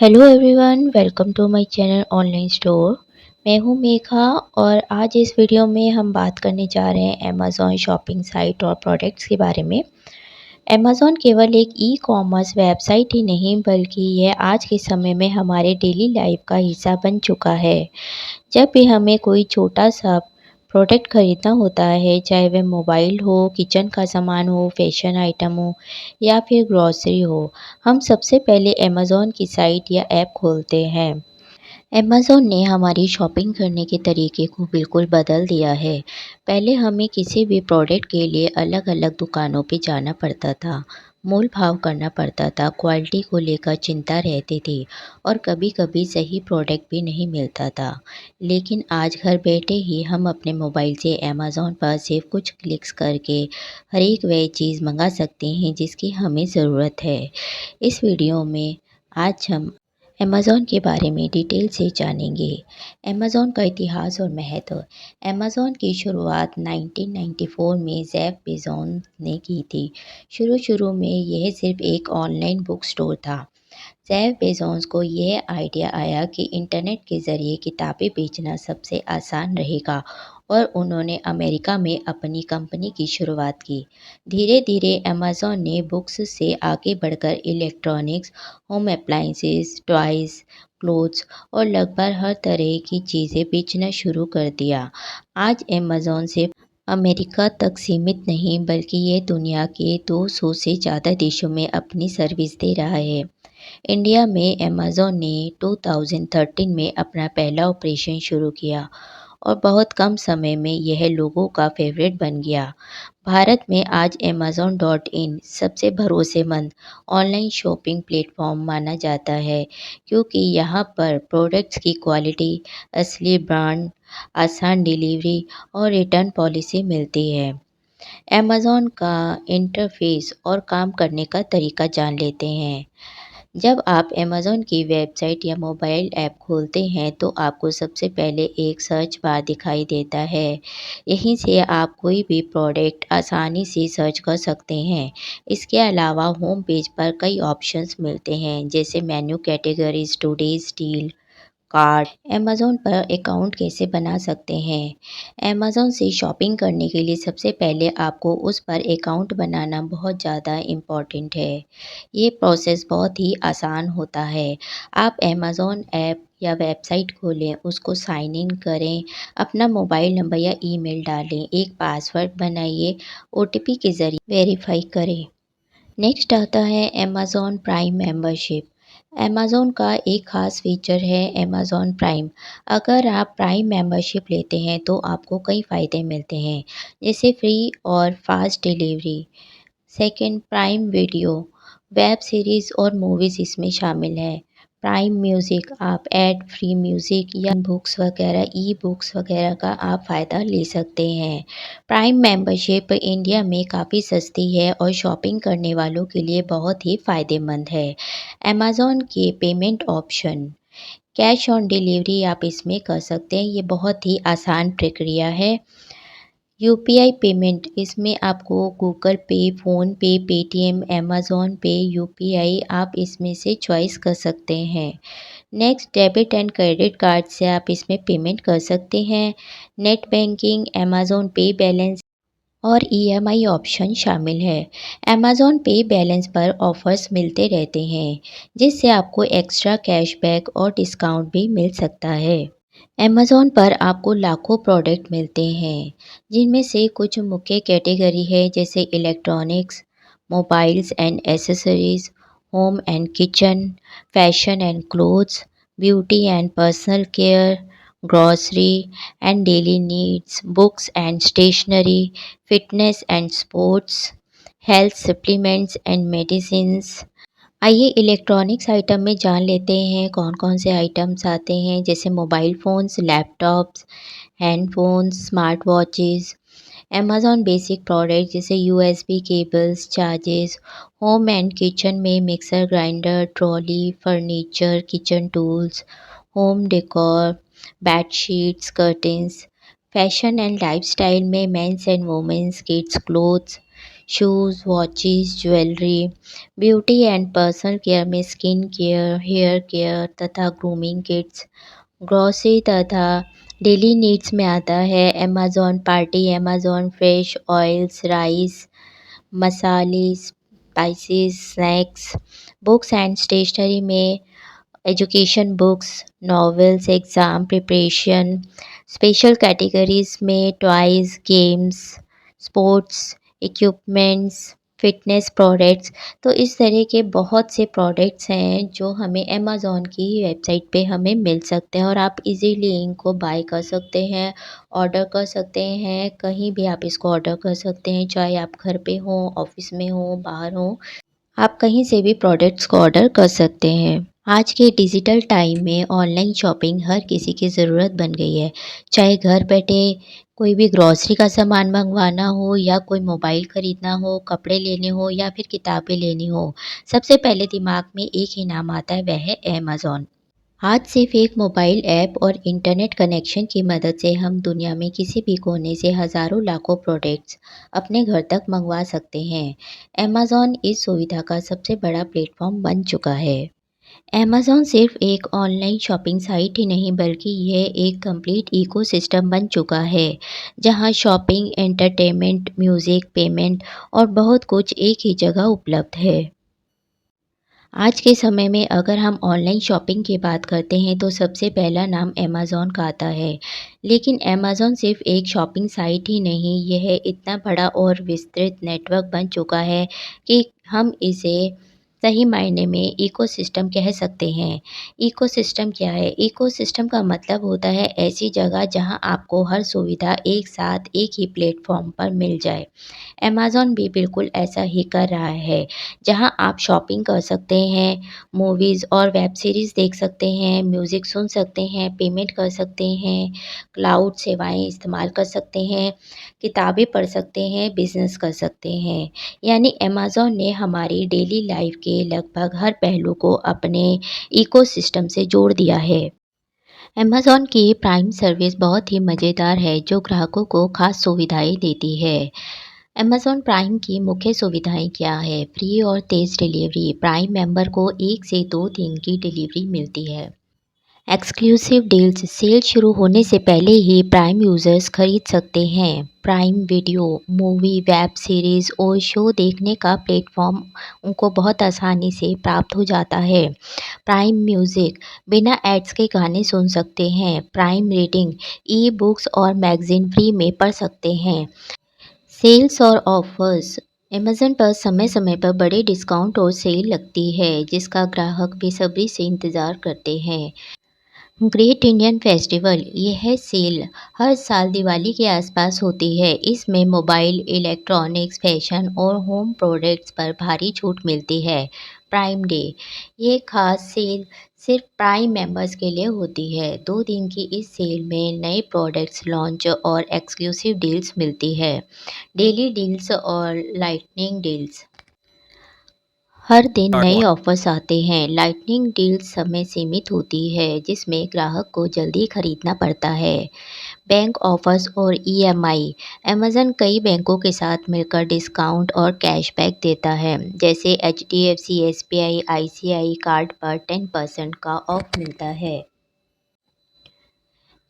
Hello everyone, welcome to my channel online store. मैं हूं मेघा और आज इस वीडियो में हम बात करने जा रहे हैं अमेज़ॉन शॉपिंग साइट और प्रोडक्ट्स के बारे में। अमेज़ॉन केवल एक ई कॉमर्स वेबसाइट ही नहीं बल्कि यह आज के समय में हमारे डेली लाइफ का हिस्सा बन चुका है। जब भी हमें कोई छोटा-सा प्रोडक्ट खरीदना होता है, चाहे वह मोबाइल हो, किचन का सामान हो, फैशन आइटम हो या फिर ग्रॉसरी हो, हम सबसे पहले अमेज़न की साइट या ऐप खोलते हैं। अमेज़न ने हमारी शॉपिंग करने के तरीके को बिल्कुल बदल दिया है। पहले हमें किसी भी प्रोडक्ट के लिए अलग-अलग दुकानों पे जाना पड़ता था, मोल-भाव करना पड़ता था, क्वालिटी को लेकर चिंता रहती थी और कभी-कभी सही प्रोडक्ट भी नहीं मिलता था। लेकिन आज घर बैठे ही हम अपने मोबाइल से अमेज़न पर सिर्फ कुछ क्लिक्स करके हर एक वह चीज़ मँगा सकते हैं जिसकी हमें ज़रूरत है। इस वीडियो में आज हम अमेज़न के बारे में डिटेल से जानेंगे। अमेज़न का इतिहास और महत्व। अमेज़न की शुरुआत 1994 में जेफ बेज़ोस ने की थी। शुरू-शुरू में यह सिर्फ एक ऑनलाइन बुक स्टोर था। जेफ बेज़ोस को यह आइडिया आया कि इंटरनेट के ज़रिए किताबें बेचना सबसे आसान रहेगा और उन्होंने अमेरिका में अपनी कंपनी की शुरुआत की। धीरे-धीरे अमेज़न ने बुक्स से आगे बढ़कर electronics, home appliances, toys, clothes और लगभग हर तरह की चीज़ें बेचना शुरू कर दिया। आज अमेज़न सिर्फ अमेरिका तक सीमित नहीं बल्कि ये दुनिया के 200 से ज़्यादा देशों में अपनी सर्विस दे रहा है। इंडिया में अमेज़न ने 2013 में अपना पहला ऑपरेशन शुरू किया और बहुत कम समय में यह लोगों का फेवरेट बन गया। भारत में आज अमेज़न डॉट इन सबसे भरोसेमंद ऑनलाइन शॉपिंग प्लेटफॉर्म माना जाता है क्योंकि यहाँ पर प्रोडक्ट्स की क्वालिटी, असली ब्रांड, आसान डिलीवरी और रिटर्न पॉलिसी मिलती है। अमेज़न का इंटरफेस और काम करने का तरीका जान लेते हैं। जब आप अमेज़न की वेबसाइट या मोबाइल ऐप खोलते हैं तो आपको सबसे पहले एक सर्च बार दिखाई देता है। यहीं से आप कोई भी प्रोडक्ट आसानी से सर्च कर सकते हैं। इसके अलावा होम पेज पर कई ऑप्शंस मिलते हैं जैसे menu categories, today's deal, card. Amazon पर अकाउंट कैसे बना सकते हैं? अमेज़न से शॉपिंग करने के लिए सबसे पहले आपको उस पर अकाउंट बनाना बहुत ज़्यादा इम्पॉर्टेंट है। ये प्रोसेस बहुत ही आसान होता है। आप अमेज़न ऐप या वेबसाइट खोलें, उसको साइन इन करें, अपना मोबाइल नंबर या ईमेल डालें, एक पासवर्ड बनाइए, ओटीपी के ज़रिए वेरीफाई करें। नेक्स्ट आता है अमेज़न प्राइम मेंबरशिप। अमेज़न का एक ख़ास फीचर है अमेज़न प्राइम। अगर आप प्राइम मेंबरशिप लेते हैं तो आपको कई फ़ायदे मिलते हैं, जैसे फ्री और fast delivery. Second, prime video, web series और मूवीज़ इसमें शामिल है। प्राइम म्यूज़िक, आप एड फ्री म्यूज़िक या बुक्स वगैरह, ई बुक्स वगैरह का आप फ़ायदा ले सकते हैं। प्राइम मेंबरशिप इंडिया में काफ़ी सस्ती है और शॉपिंग करने वालों के लिए बहुत ही फ़ायदेमंद है। अमेज़न के payment option, cash on delivery आप इसमें कर सकते हैं, ये बहुत ही आसान प्रक्रिया है। यूपीआई पेमेंट, इसमें आपको गूगल पे, फ़ोनपे, पेटीएम, अमेज़न पे, यूपीआई आप इसमें से चॉइस कर सकते हैं। Next, debit and credit card से आप इसमें पेमेंट कर सकते हैं। नेट बैंकिंग, अमेज़न पे बैलेंस और ईएमआई ऑप्शन शामिल है। अमेज़न पे बैलेंस पर ऑफ़र्स मिलते रहते हैं, जिससे आपको एक्स्ट्रा कैशबैक और डिस्काउंट भी मिल सकता है। अमेज़न पर आपको लाखों प्रोडक्ट मिलते हैं, जिनमें से कुछ मुख्य कैटेगरी है जैसे electronics, mobiles and accessories, home and kitchen, fashion and clothes, beauty and personal care, grocery and daily needs, books and stationery, fitness and sports, health supplements and medicines. आइए इलेक्ट्रॉनिक्स आइटम में जान लेते हैं कौन-कौन से items आते हैं, जैसे mobile phones, laptops, handphones, smart watches. Amazon basic product जैसे USB cables, chargers. Home and kitchen में mixer grinder, trolley, furniture, kitchen tools, home decor, bedsheets, curtains. Fashion and lifestyle में men's and women's kids clothes, shoes, watches, jewellery, beauty and personal care में skin care, hair care तथा grooming kits, grocery तथा daily needs में आता है Amazon party, Amazon fresh oils, rice, मसाले, spices, snacks, books and stationery में education books, novels, exam preparation, special categories में toys, games, sports, equipments, fitness products. तो इस तरह के बहुत से प्रोडक्ट्स हैं जो हमें अमेज़न की वेबसाइट पे हमें मिल सकते हैं और आप इज़िली इनको बाय कर सकते हैं, ऑर्डर कर सकते हैं, कहीं भी आप इसको ऑर्डर कर सकते हैं, चाहे आप घर पे हों, ऑफ़िस में हों, बाहर हों। आप कहीं से भी प्रोडक्ट्स को ऑर्डर कर सकते हैं। आज के डिजिटल टाइम में ऑनलाइन शॉपिंग हर किसी की ज़रूरत बन गई है। चाहे घर बैठे कोई भी ग्रॉसरी का सामान मंगवाना हो या कोई मोबाइल खरीदना हो, कपड़े लेने हो या फिर किताबें लेनी हो, सबसे पहले दिमाग में एक ही नाम आता है, वह है अमेज़न। आज सिर्फ एक मोबाइल ऐप और इंटरनेट कनेक्शन की मदद से हम दुनिया में किसी भी कोने से हज़ारों लाखों प्रोडक्ट्स अपने घर तक मंगवा सकते हैं। अमेज़न इस सुविधा का सबसे बड़ा प्लेटफ़ॉर्म बन चुका है। अमेज़न सिर्फ एक ऑनलाइन शॉपिंग साइट ही नहीं बल्कि यह एक कंप्लीट इकोसिस्टम बन चुका है, जहां शॉपिंग, एंटरटेनमेंट, म्यूज़िक, पेमेंट और बहुत कुछ एक ही जगह उपलब्ध है। आज के समय में अगर हम ऑनलाइन शॉपिंग की बात करते हैं तो सबसे पहला नाम अमेज़न का आता है। लेकिन अमेज़न सिर्फ़ एक शॉपिंग साइट ही नहीं, यह इतना बड़ा और विस्तृत नेटवर्क बन चुका है कि हम इसे सही मायने में इकोसिस्टम कह सकते हैं। इकोसिस्टम क्या है? इकोसिस्टम का मतलब होता है ऐसी जगह जहां आपको हर सुविधा एक साथ एक ही प्लेटफ़ॉर्म पर मिल जाए। अमेज़न भी बिल्कुल ऐसा ही कर रहा है, जहाँ आप शॉपिंग कर सकते हैं, मूवीज़ और वेब सीरीज़ देख सकते हैं, म्यूज़िक सुन सकते हैं, पेमेंट कर सकते हैं, क्लाउड सेवाएँ इस्तेमाल कर सकते हैं, किताबें पढ़ सकते हैं, बिज़नेस कर सकते हैं। यानी अमेज़न ने हमारी डेली लाइफ़ के लगभग हर पहलू को अपने इकोसिस्टम से जोड़ दिया है। अमेज़न की प्राइम सर्विस बहुत ही मज़ेदार है, जो ग्राहकों को खास सुविधाएँ देती है। अमेज़न प्राइम की मुख्य सुविधाएँ क्या है? फ्री और तेज़ डिलीवरी। प्राइम मेंबर को 1 से 2 दिन की डिलीवरी मिलती है। Exclusive deals. सेल शुरू होने से पहले ही प्राइम यूज़र्स खरीद सकते हैं। Prime video, movie, web series और शो देखने का प्लेटफ़ॉर्म उनको बहुत आसानी से प्राप्त हो जाता है। Prime music. बिना एड्स के गाने सुन सकते हैं। Prime reading. ई-बुक्स और मैगज़ीन फ्री में पढ़ सकते हैं। सेल्स और ऑफर्स। अमेज़न पर समय-समय पर बड़े डिस्काउंट और सेल लगती है, जिसका ग्राहक बेसब्री से इंतज़ार करते हैं। Great Indian festival. यह सेल हर साल दिवाली के आसपास होती है। इसमें मोबाइल, इलेक्ट्रॉनिक्स, फैशन और होम प्रोडक्ट्स पर भारी छूट मिलती है। Prime day. ये खास सेल सिर्फ प्राइम मेंबर्स के लिए होती है। 2 दिन की इस सेल में नए प्रोडक्ट्स लॉन्च और एक्सक्लूसिव डील्स मिलती है। डेली डील्स और लाइटनिंग डील्स। हर दिन Start नए one. ऑफर्स आते हैं। लाइटनिंग डील्स समय सीमित होती है, जिसमें ग्राहक को जल्दी खरीदना पड़ता है। बैंक ऑफर्स और ईएमआई। अमेज़न कई बैंकों के साथ मिलकर डिस्काउंट और कैशबैक देता है, जैसे एचडीएफसी, एसबीआई, आईसीआई कार्ड पर 10% का ऑफ मिलता है।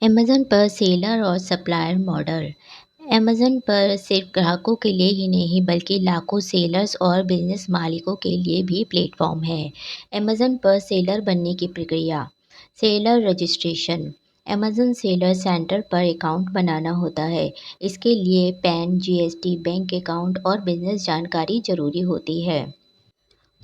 अमेज़न पर सेलर और सप्लायर मॉडल। अमेज़न पर सिर्फ ग्राहकों के लिए ही नहीं बल्कि लाखों सेलर्स और बिजनेस मालिकों के लिए भी प्लेटफॉर्म है। अमेज़न पर सेलर बनने की प्रक्रिया। Seller registration. Amazon seller centre पर अकाउंट बनाना होता है। इसके लिए पैन, जीएसटी, बैंक अकाउंट और बिजनेस जानकारी ज़रूरी होती है।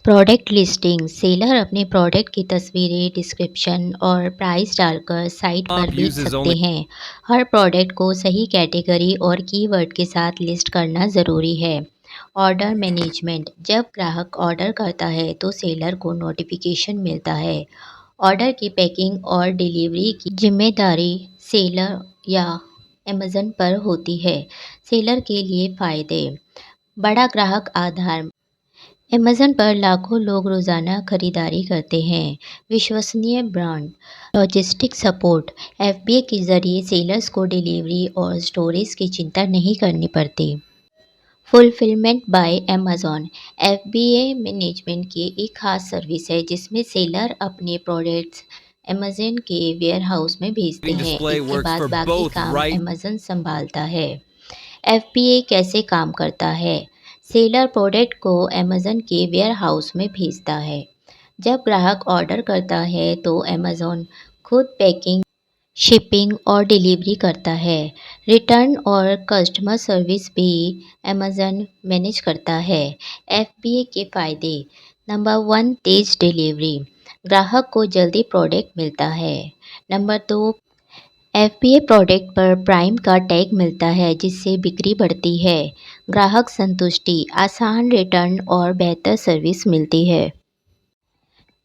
Product listing. सेलर अपने प्रोडक्ट की तस्वीरें, डिस्क्रिप्शन और प्राइस डालकर साइट पर बेच Uses सकते only. हैं। हर प्रोडक्ट को सही कैटेगरी और कीवर्ड के साथ लिस्ट करना ज़रूरी है। Order management. जब ग्राहक ऑर्डर करता है तो सेलर को नोटिफिकेशन मिलता है। ऑर्डर की पैकिंग और डिलीवरी की जिम्मेदारी सेलर या अमेज़न पर होती है। सेलर के लिए फ़ायदे। बड़ा ग्राहक आधार। अमेज़न पर लाखों लोग रोज़ाना खरीदारी करते हैं। विश्वसनीय ब्रांड। Logistic support. एफबीए के ज़रिए सेलर्स को डिलीवरी और स्टोरेज की चिंता नहीं करनी पड़ती। Fulfilment bye Amazon FBA management की एक खास सर्विस है जिसमें सेलर अपने प्रोडक्ट्स अमेज़न के वेयरहाउस में भेजते हैं। Display इसके works बाद for बाकी both काम right. अमेज़न संभालता है। एफबीए कैसे काम करता है? सेलर प्रोडक्ट को अमेज़न के वेयरहाउस में भेजता है। जब ग्राहक ऑर्डर करता है तो अमेज़न खुद पैकिंग, शिपिंग और डिलीवरी करता है। रिटर्न और कस्टमर सर्विस भी अमेज़न मैनेज करता है। एफबीए के फ़ायदे: नंबर 1, तेज़ डिलीवरी, ग्राहक को जल्दी प्रोडक्ट मिलता है। नंबर 2, एफबीए प्रोडक्ट पर प्राइम का टैग मिलता है जिससे बिक्री बढ़ती है। ग्राहक संतुष्टि, आसान रिटर्न और बेहतर सर्विस मिलती है।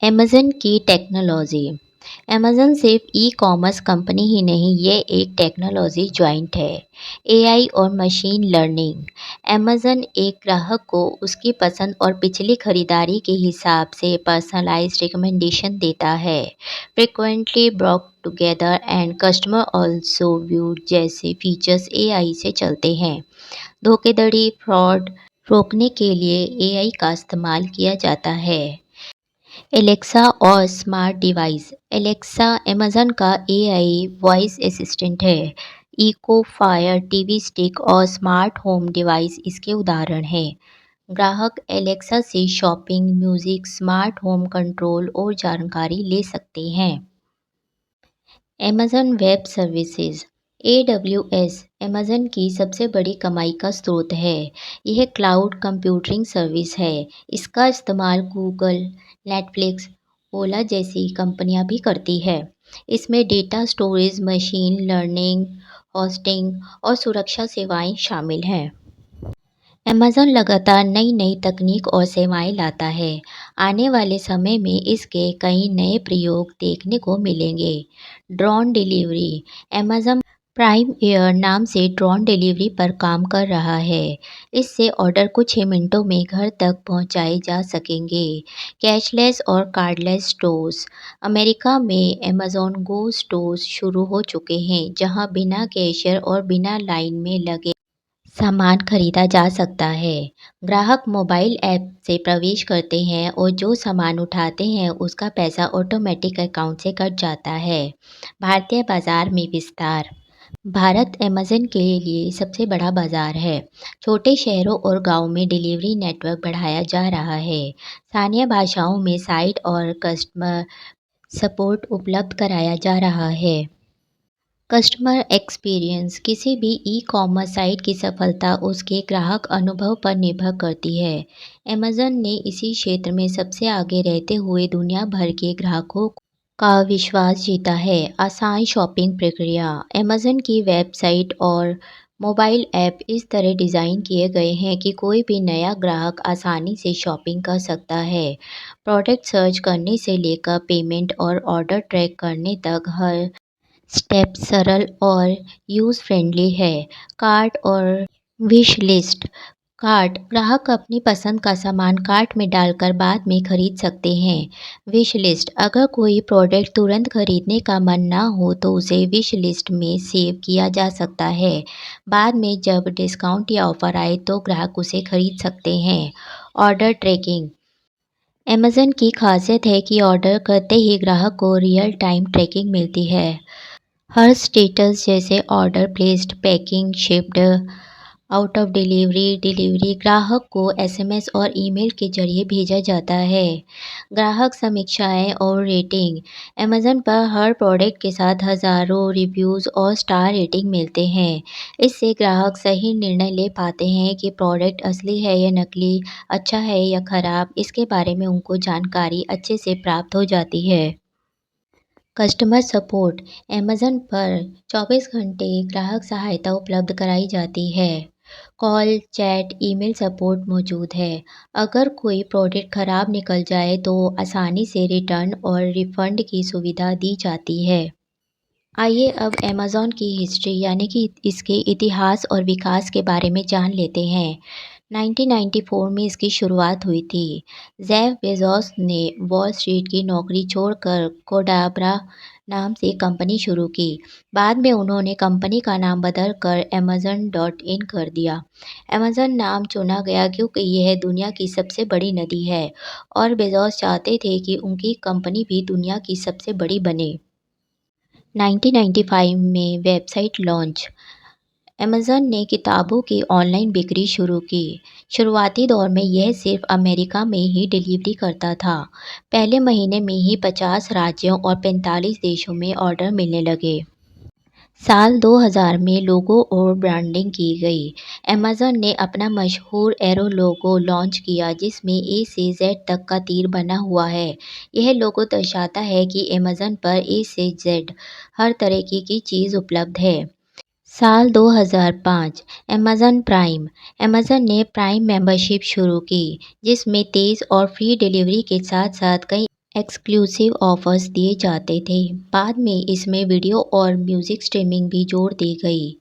अमेज़न की टेक्नोलॉजी। अमेज़न सिर्फ ई-कॉमर्स कंपनी ही नहीं, ये एक टेक्नोलॉजी जॉइंट है। एआई और मशीन लर्निंग। अमेज़न एक ग्राहक को उसकी पसंद और पिछली खरीदारी के हिसाब से पर्सनलाइज्ड रिकमेंडेशन देता है। Frequently brought together and customer also view जैसे फीचर्स एआई से चलते हैं। धोखाधड़ी, फ्रॉड रोकने के लिए एआई का इस्तेमाल किया जाता है। एलेक्सा और स्मार्ट डिवाइस। एलेक्सा अमेज़न का एआई वॉइस असिस्टेंट है। इको, फायर टीवी स्टिक और स्मार्ट होम डिवाइस इसके उदाहरण हैं। ग्राहक एलेक्सा से shopping, music, smart home control और जानकारी ले सकते हैं। Amazon web services. AWS Amazon की सबसे बड़ी कमाई का स्रोत है। यह क्लाउड कंप्यूटिंग सर्विस है। इसका इस्तेमाल गूगल, नेटफ्लिक्स, ओला जैसी कंपनियां भी करती है। इसमें data storage, machine learning, hosting और सुरक्षा सेवाएं शामिल हैं। अमेज़न लगातार नई-नई तकनीक और सेवाएं लाता है। आने वाले समय में इसके कई नए प्रयोग देखने को मिलेंगे। Drone delivery. Amazon prime air नाम से ड्रोन डिलीवरी पर काम कर रहा है। इससे ऑर्डर कुछ ही मिनटों में घर तक पहुंचाए जा सकेंगे। कैशलेस और कार्डलेस स्टोर्स। अमेरिका में अमेज़न गो स्टोर्स शुरू हो चुके हैं, जहां बिना कैशियर और बिना लाइन में लगे सामान खरीदा जा सकता है। ग्राहक मोबाइल ऐप से प्रवेश करते हैं और जो सामान उठाते हैं उसका पैसा ऑटोमेटिक अकाउंट से कट जाता है। भारतीय बाजार में विस्तार। भारत अमेज़न के लिए सबसे बड़ा बाजार है। छोटे शहरों और गांवों में डिलीवरी नेटवर्क बढ़ाया जा रहा है। स्थानीय भाषाओं में साइट और कस्टमर सपोर्ट उपलब्ध कराया जा रहा है। Customer experience. किसी भी ई-कॉमर्स साइट की सफलता उसके ग्राहक अनुभव पर निर्भर करती है। अमेज़न ने इसी क्षेत्र में सबसे आगे रहते हुए दुनिया भर के ग्राहकों का विश्वास जीता है। आसान शॉपिंग प्रक्रिया। अमेज़न की वेबसाइट और मोबाइल ऐप इस तरह डिज़ाइन किए गए हैं कि कोई भी नया ग्राहक आसानी से शॉपिंग कर सकता है। प्रोडक्ट सर्च करने से लेकर पेमेंट और ऑर्डर ट्रैक करने तक हर स्टेप सरल और यूज़ फ्रेंडली है। कार्ट और विश लिस्ट। कार्ट, ग्राहक अपनी पसंद का सामान कार्ट में डालकर बाद में खरीद सकते हैं। विश लिस्ट, अगर कोई प्रोडक्ट तुरंत खरीदने का मन ना हो तो उसे विश लिस्ट में सेव किया जा सकता है। बाद में जब डिस्काउंट या ऑफर आए तो ग्राहक उसे खरीद सकते हैं। Order tracking. अमेज़न की खासियत है कि ऑर्डर करते ही ग्राहक को रियल टाइम ट्रैकिंग मिलती है। हर स्टेटस जैसे order placed, packing shipped, out of delivery, delivery ग्राहक को एसएमएस और ईमेल के जरिए भेजा जाता है। ग्राहक समीक्षाएं और रेटिंग। अमेज़न पर हर प्रोडक्ट के साथ हज़ारों रिव्यूज़ और स्टार रेटिंग मिलते हैं। इससे ग्राहक सही निर्णय ले पाते हैं कि प्रोडक्ट असली है या नकली, अच्छा है या खराब। इसके बारे में उनको जानकारी अच्छे से प्राप्त हो जाती है। Customer support. अमेज़न पर 24 घंटे ग्राहक सहायता उपलब्ध कराई जाती है। कॉल, चैट, ईमेल सपोर्ट मौजूद है। अगर कोई प्रोडक्ट खराब निकल जाए तो आसानी से रिटर्न और रिफंड की सुविधा दी जाती है। आइए अब अमेज़न की हिस्ट्री यानी कि इसके इतिहास और विकास के बारे में जान लेते हैं। 1994 में इसकी शुरुआत हुई थी। जेफ बेज़ोस ने वॉल स्ट्रीट की नौकरी छोड़कर कोडाब्रा नाम से कंपनी शुरू की। बाद में उन्होंने कंपनी का नाम बदल कर अमेज़न डॉट इन कर दिया। अमेज़न नाम चुना गया क्योंकि यह दुनिया की सबसे बड़ी नदी है और बेजोस चाहते थे कि उनकी कंपनी भी दुनिया की सबसे बड़ी बने। 1995 में वेबसाइट लॉन्च। अमेज़न ने किताबों की ऑनलाइन बिक्री शुरू की। शुरुआती दौर में यह सिर्फ अमेरिका में ही डिलीवरी करता था। पहले महीने में ही 50 राज्यों और 45 देशों में ऑर्डर मिलने लगे। साल 2000 में लोगो और ब्रांडिंग की गई। अमेज़न ने अपना मशहूर एरो लोगो लॉन्च किया जिसमें ए से जेड तक का तीर बना हुआ है। यह लोगो दर्शाता है कि अमेज़न पर ए से जेड हर तरह की चीज़ उपलब्ध है। साल 2005 अमेज़न प्राइम। अमेज़न ने प्राइम मेंबरशिप शुरू की जिसमें तेज़ और फ्री डिलीवरी के साथ-साथ कई एक्सक्लूसिव ऑफ़र्स दिए जाते थे। बाद में इसमें वीडियो और म्यूज़िक स्ट्रीमिंग भी जोड़ दी गई।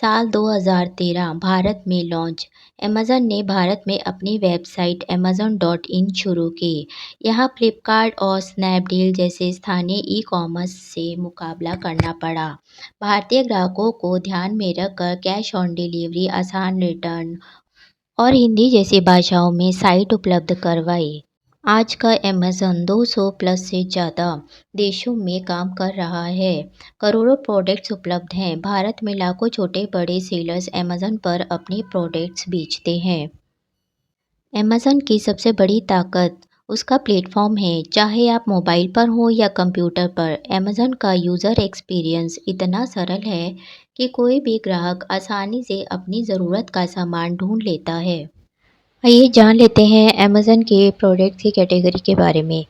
साल 2013 भारत में लॉन्च। अमेज़न ने भारत में अपनी वेबसाइट अमेज़न डॉट इन शुरू की। यहाँ फ्लिपकार्ट और स्नैपडील जैसे स्थानीय ई-कॉमर्स से मुकाबला करना पड़ा। भारतीय ग्राहकों को ध्यान में रखकर कैश ऑन डिलीवरी, आसान रिटर्न और हिंदी जैसी भाषाओं में साइट उपलब्ध करवाई। आज का अमेज़न 200 प्लस से ज़्यादा देशों में काम कर रहा है। करोड़ों प्रोडक्ट्स उपलब्ध हैं। भारत में लाखों छोटे-बड़े सेलर्स अमेज़न पर अपने प्रोडक्ट्स बेचते हैं। अमेज़न की सबसे बड़ी ताकत उसका प्लेटफ़ॉर्म है। चाहे आप मोबाइल पर हो या कंप्यूटर पर, अमेज़न का यूज़र एक्सपीरियंस इतना सरल है कि कोई भी ग्राहक आसानी से अपनी ज़रूरत का सामान ढूँढ लेता है। आइए जान लेते हैं अमेज़न के प्रोडक्ट की कैटेगरी के बारे में।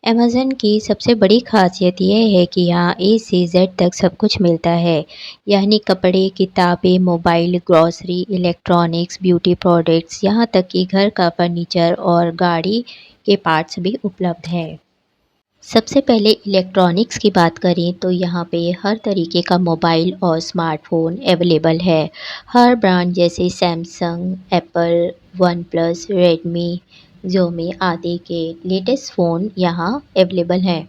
अमेज़न की सबसे बड़ी ख़ासियत यह है कि यहाँ ए से जेड तक सब कुछ मिलता है, यानी कपड़े, किताबें, mobile, grocery, electronics, beauty products, यहाँ तक कि घर का फर्नीचर और गाड़ी के पार्ट्स भी उपलब्ध हैं। सबसे पहले इलेक्ट्रॉनिक्स की बात करें तो यहाँ पे हर तरीके का मोबाइल और स्मार्टफ़ोन अवेलेबल है। हर ब्रांड जैसे Samsung, Apple, one plus, Redmi, xiaomi आदि के लेटेस्ट फ़ोन यहाँ अवेलेबल हैं।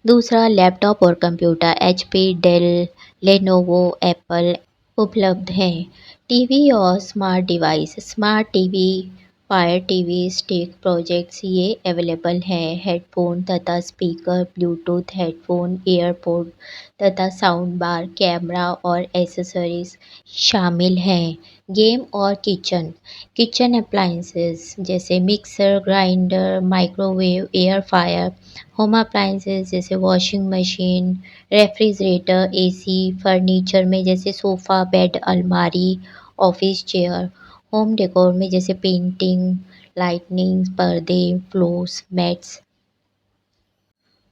दूसरा लैपटॉप और computer HP, Dell, Lenovo, Apple उपलब्ध हैं। टीवी और smart device, smart TV, fire TV stick projects ये अवेलेबल हैं। हेडफ़ोन तथा स्पीकर, ब्लूटूथ हेडफ़ोन, एयरपोड तथा साउंड बार, कैमरा और एक्सेसरीज़ शामिल हैं। गेम और किचन अप्लायंसेस जैसे mixer, grinder, microwave, air fryer. Home appliances जैसे washing machine, refrigerator, AC. Furniture में जैसे सोफ़ा, बेड, अलमारी, ऑफ़िस चेयर। होम डेकोर में जैसे पेंटिंग, लाइटनिंग, पर्दे, फ्लोर्स, मैट्स।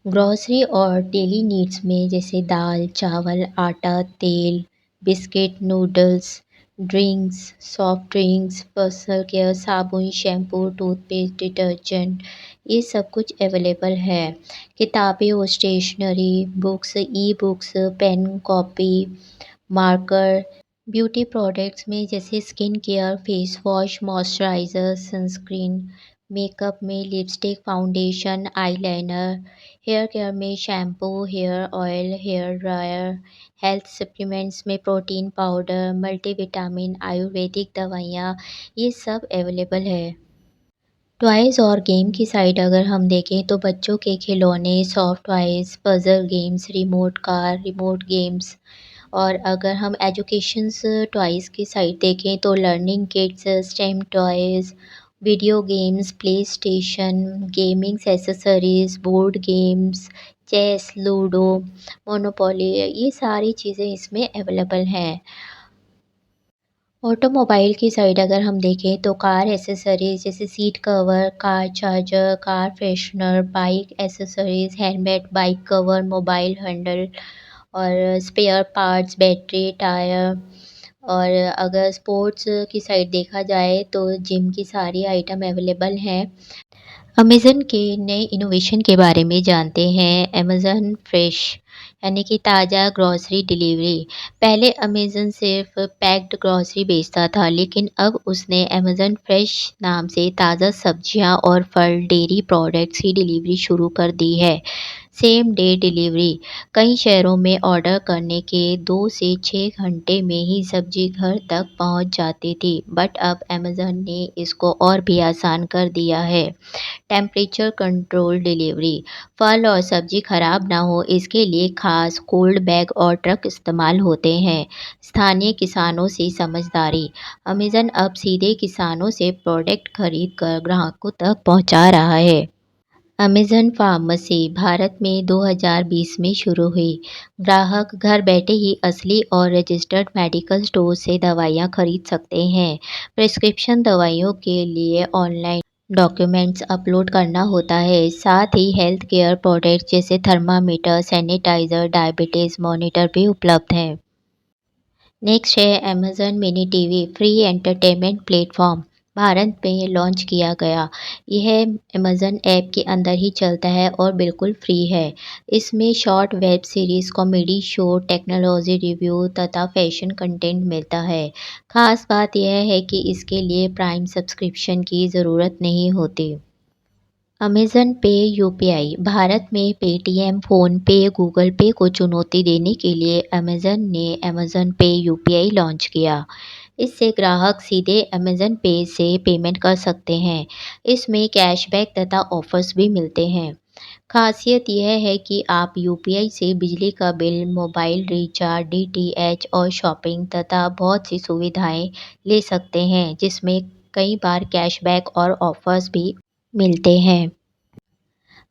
ग्रोसरी और डेली नीड्स में जैसे दाल, चावल, आटा, तेल, biscuit, noodles, drinks, soft drinks, personal care, साबुन, शैम्पू, टूथपेस्ट, डिटर्जेंट ये सब कुछ अवेलेबल है। किताबें और stationery, books, e books, pen, copy, marker. Beauty products में जैसे skin care, face wash, moisturiser, sunscreen. Makeup में lipstick, foundation, eyeliner. Hair care में shampoo, hair oil, hair dryer. Health supplements में प्रोटीन पाउडर, मल्टीविटामिन, आयुर्वेदिक दवाइयाँ ये सब available है। टॉयज़ और गेम की साइड अगर हम देखें तो बच्चों के खिलौने, soft toys, puzzle games, remote car, remote games. और अगर हम एजुकेशंस टॉयज़ की साइड देखें तो learning kits, stem toys, video games, PlayStation, gamings accessories, board games, chess, ludo, Monopoly ये सारी चीज़ें इसमें अवेलेबल हैं। ऑटोमोबाइल की साइड अगर हम देखें तो कार एक्सेसरीज़ जैसे seat cover, car charger, car freshener, bike accessories, helmet, bike cover, mobile handle और स्पेयर पार्ट्स, बैटरी, टायर। और अगर स्पोर्ट्स की साइड देखा जाए तो जिम की सारी आइटम अवेलेबल हैं। अमेज़न के नए इनोवेशन के बारे में जानते हैं। अमेज़न फ्रेश यानी कि ताज़ा ग्रॉसरी डिलीवरी। पहले अमेज़न सिर्फ पैक्ड ग्रॉसरी बेचता था, लेकिन अब उसने अमेज़न फ्रेश नाम से ताज़ा सब्जियां और फल, डेयरी प्रोडक्ट्स की डिलीवरी शुरू कर दी है। Same day delivery. कई शहरों में ऑर्डर करने के 2 से 6 घंटे में ही सब्जी घर तक पहुंच जाती थी, बट अब अमेज़न ने इसको और भी आसान कर दिया है। Temperature control delivery. फल और सब्जी खराब ना हो इसके लिए खास कोल्ड बैग और ट्रक इस्तेमाल होते हैं। स्थानीय किसानों से समझदारी। अमेज़न अब सीधे किसानों से प्रोडक्ट खरीद कर ग्राहकों तक पहुंचा रहा है। अमेज़न फार्मेसी भारत में 2020 में शुरू हुई। ग्राहक घर बैठे ही असली और रजिस्टर्ड मेडिकल स्टोर से दवाइयाँ खरीद सकते हैं। प्रिस्क्रिप्शन दवाइयों के लिए ऑनलाइन डॉक्यूमेंट्स अपलोड करना होता है। साथ ही हेल्थ केयर प्रोडक्ट्स जैसे थर्मामीटर, सैनिटाइज़र, डायबिटीज़ मॉनिटर भी उपलब्ध हैं। नेक्स्ट है Amazon mini TV free entertainment platform. Bharat में लॉन्च किया गया। यह अमेज़न ऐप के अंदर ही चलता है और बिल्कुल फ्री है। इसमें short web series, comedy show, technology review तथा फैशन कंटेंट मिलता है। खास बात यह है कि इसके लिए प्राइम सब्सक्रिप्शन की ज़रूरत नहीं होती। अमेज़न पे यूपीआई भारत में पेटीएम, फ़ोनपे, गूगल पे को चुनौती देने के लिए अमेज़न ने अमेज़न पे यूपीआई लॉन्च किया। इससे ग्राहक सीधे अमेज़न पे से पेमेंट कर सकते हैं। इसमें कैशबैक तथा ऑफ़र्स भी मिलते हैं। खासियत यह है कि आप यूपीआई से बिजली का बिल, मोबाइल रिचार्ज, डीटीएच और शॉपिंग तथा बहुत सी सुविधाएं ले सकते हैं, जिसमें कई बार कैशबैक और ऑफ़र्स भी मिलते हैं।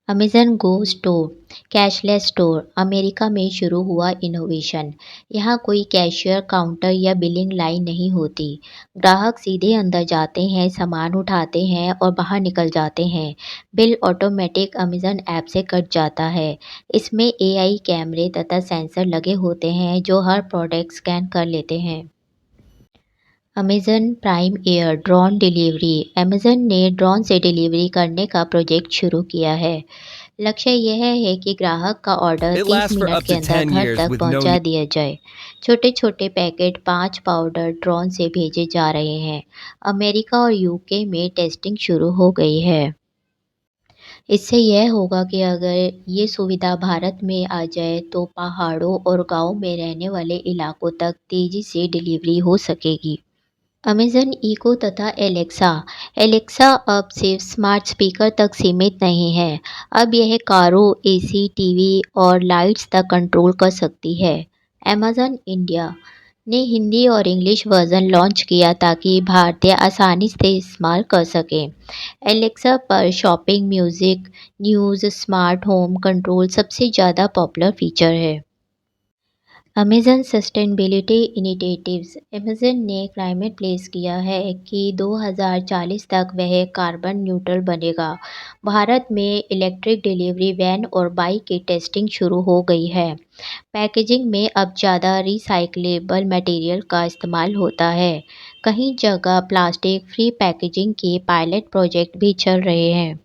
अमेज़न गो स्टोर कैशलेस स्टोर अमेरिका में शुरू हुआ इनोवेशन। यहाँ कोई कैशियर काउंटर या बिलिंग लाइन नहीं होती। ग्राहक सीधे अंदर जाते हैं, सामान उठाते हैं और बाहर निकल जाते हैं। बिल ऑटोमेटिक अमेज़न ऐप से कट जाता है। इसमें एआई कैमरे तथा सेंसर लगे होते हैं जो हर प्रोडक्ट स्कैन कर लेते हैं। Amazon prime air drone delivery Amazon ने ड्रोन से डिलीवरी करने का प्रोजेक्ट शुरू किया है। लक्ष्य यह है कि ग्राहक का order It 30 lasts for minute up के to अंदर 10 घर years तक with no पहुंचा दिया जाए। छोटे-छोटे पैकेट 5 पाउडर ड्रोन से भेजे जा रहे हैं। अमेरिका और यूके में टेस्टिंग शुरू हो गई है। इससे यह होगा कि अगर ये सुविधा भारत में आ जाए तो पहाड़ों और गाँव में रहने वाले इलाकों तक तेज़ी से डिलीवरी हो सकेगी। अमेज़न इको तथा एलेक्सा एलेक्सा अब सिर्फ स्मार्ट स्पीकर तक सीमित नहीं है। अब यह कारों, एसी, टीवी और लाइट्स तक कंट्रोल कर सकती है। अमेज़न इंडिया ने हिंदी और इंग्लिश वर्जन लॉन्च किया ताकि भारतीय आसानी से इस्तेमाल कर सकें। एलेक्सा पर shopping, music, news, smart home control सबसे ज़्यादा पॉपुलर फीचर है। अमेज़न सस्टेनेबिलिटी इनिशिएटिव्स अमेज़न ने क्लाइमेट प्लेस किया है कि 2040 तक वह कार्बन न्यूट्रल बनेगा। भारत में इलेक्ट्रिक डिलीवरी वैन और बाइक की टेस्टिंग शुरू हो गई है। पैकेजिंग में अब ज़्यादा रिसाइक्लेबल मटेरियल का इस्तेमाल होता है। कहीं जगह प्लास्टिक फ्री पैकेजिंग के पायलट प्रोजेक्ट भी चल रहे हैं।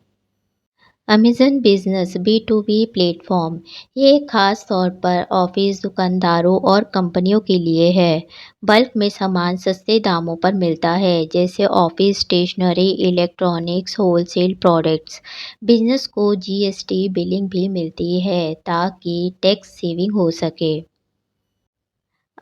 Amazon business B to B platform ये खास तौर पर ऑफ़िस, दुकानदारों और कंपनियों के लिए है। बल्क में सामान सस्ते दामों पर मिलता है, जैसे office stationery, electronics, wholesale products. Business को जीएसटी बिलिंग भी मिलती है ताकि टैक्स सेविंग हो सके।